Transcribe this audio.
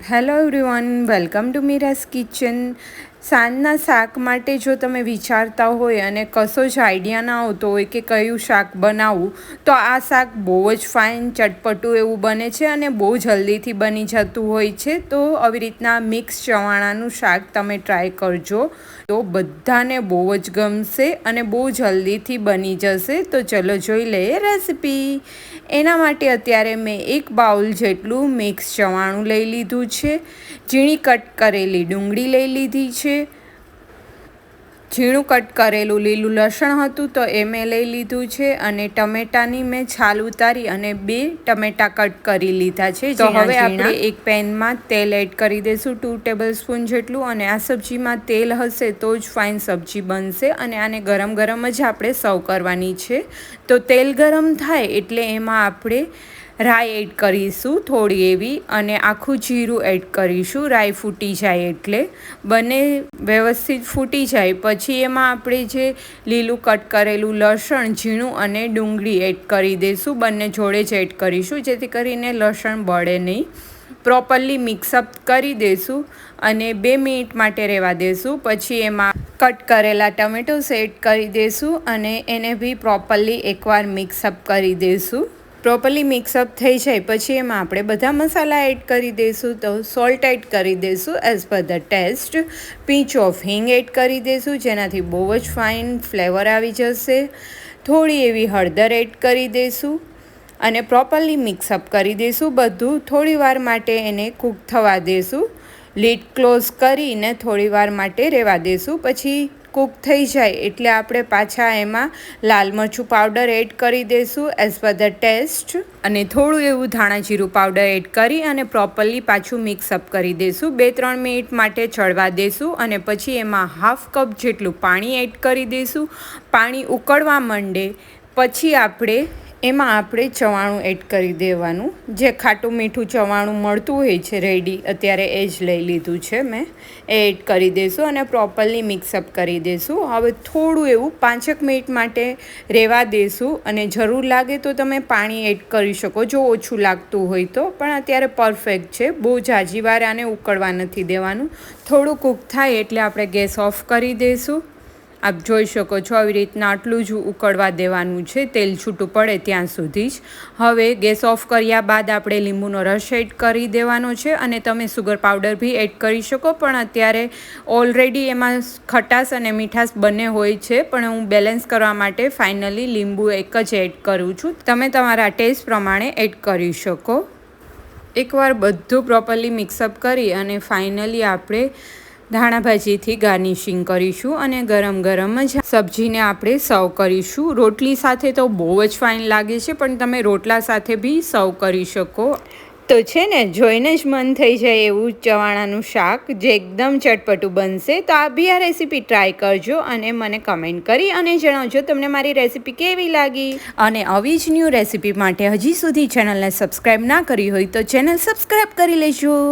Hello everyone, welcome to Meera's kitchen. સાંજના શાક માટે જો તમે વિચારતા હોય અને કશો જ આઈડિયા ના આવતો હોય કે કયું શાક બનાવવું, તો આ શાક બહુ જ ફાઇન ચટપટું એવું બને છે અને બહુ જલ્દીથી બની જતું હોય છે. તો આવી રીતના મિક્સ ચવાણાનું શાક તમે ટ્રાય કરજો, તો બધાને બહુ જ ગમશે અને બહુ જલ્દીથી બની જશે. તો ચલો જોઈ લઈએ રેસીપી. એના માટે અત્યારે મેં એક બાઉલ જેટલું મિક્સ ચવાણું લઈ લીધું છે. ઝીણી કટ કરેલી ડુંગળી લઈ લીધી છે. ઝીણું કટ કરેલું લીલું લસણ હતું તો એ મેં લઈ લીધું છે અને ટમેટાની મેં છાલ ઉતારી અને 2 ટમેટા કટ કરી લીધા છે. તો હવે આપણે એક પેનમાં તેલ એડ કરી દઈશું 2 ટેબલસ્પૂન જેટલું, અને આ સબ્જીમાં તેલ હશે તો જ ફાઇન સબ્જી બનશે અને આને ગરમ ગરમ જ આપણે સર્વ કરવાની છે. તો તેલ ગરમ થાય એટલે એમાં આપણે રાઈ એડ કરીશું થોડી એવી, અને આખું જીરું એડ કરીશું. રાઈ ફૂટી જાય એટલે બંને વ્યવસ્થિત ફૂટી જાય પછી એમાં આપણે જે લીલું કટ કરેલું લસણ ઝીણું અને ડુંગળી એડ કરી દઈશું. બંને જોડે જ એડ કરીશું જેથી કરીને લસણ બળે નહીં. પ્રોપરલી મિક્સઅપ કરી દઈશું અને 2 મિનિટ માટે રહેવા દઈશું. પછી એમાં કટ કરેલા ટમેટોસ એડ કરી દઈશું અને એને બી પ્રોપરલી એકવાર મિક્સઅપ કરી દઈશું. પ્રોપરલી મિક્સઅપ થઈ જાય પછી એમાં આપણે બધા મસાલા એડ કરી દઈશું. તો સોલ્ટ એડ કરી દઈશું as per the taste. Pinch of hing add કરી દઈશું જેનાથી બહુ જ ફાઇન ફ્લેવર આવી જશે. થોડી એવી હળદર એડ કરી દઈશું અને પ્રોપરલી મિક્સઅપ કરી દઈશું બધું. થોડી વાર માટે એને કૂક થવા દઈશું. લીડ ક્લોઝ કરીને થોડી વાર માટે રહેવા દઈશું. પછી કૂક થઈ જાય એટલે આપણે પાછા એમાં લાલ મરચું પાવડર એડ કરી દઈશું એઝ પર ધ ટેસ્ટ, અને થોડું એવું ધાણા જીરું પાવડર એડ કરી અને પ્રોપરલી પાછું મિક્સઅપ કરી દઈશું. 2-3 મિનિટ માટે ચડવા દઈશું અને પછી એમાં હાફ કપ જેટલું પાણી એડ કરી દઈશું. પાણી ઉકળવા માંડે પછી આપણે ચવાણું એડ કરી દેવાનું. જે ખાટું મીઠું ચવાણું મળતું હોય છે રેડી, અત્યારે એ જ લઈ લીધું છે મેં, એ એડ કરી દઈશું અને પ્રોપરલી મિક્સઅપ કરી દઈશું. હવે થોડું એવું 5 મિનિટ માટે રહેવા દઈશું અને જરૂર લાગે તો તમે પાણી એડ કરી શકો જો ઓછું લાગતું હોય તો, પણ અત્યારે પરફેક્ટ છે. બહુ ઝાઝી વાર આને ઉકળવા નથી દેવાનું. થોડું કૂક થાય એટલે આપણે ગેસ ઓફ કરી દઈશું. આપ જોઈ શકો છો આવી રીતના આટલું જ ઉકળવા દેવાનું છે, તેલ છૂટું પડે ત્યાં સુધી જ. હવે ગેસ ઓફ કર્યા બાદ આપણે લીંબુનો રસ એડ કરી દેવાનો છે અને તમે સુગર પાવડર બી એડ કરી શકો, પણ અત્યારે ઓલરેડી એમાં ખટાશ અને મીઠાશ બંને હોય છે, પણ હું બેલેન્સ કરવા માટે ફાઇનલી લીંબુ એક જ એડ કરું છું. તમે તમારા ટેસ્ટ પ્રમાણે એડ કરી શકો. એકવાર બધું પ્રોપરલી મિક્સઅપ કરી અને ફાઇનલી આપણે ધાણા ભાજીથી ગાર્નિશિંગ કરીશું અને ગરમ ગરમ જ સબ્જીને આપણે સર્વ કરીશું. રોટલી સાથે તો બહુ જ ફાઇન લાગે છે, પણ તમે રોટલા સાથે બી સર્વ કરી શકો. તો છે ને, જોઈને જ મન થઈ જાય એવું ચવાણાનું શાક જે એકદમ ચટપટું બનશે. તો આ બી આ રેસીપી ટ્રાય કરજો અને મને કમેન્ટ કરી અને જણાવજો તમને મારી રેસીપી કેવી લાગી. અને આવી જ ન્યૂ રેસીપી માટે હજી સુધી ચેનલને સબસ્ક્રાઈબ ના કરી હોય તો ચેનલ સબસ્ક્રાઈબ કરી લેજો.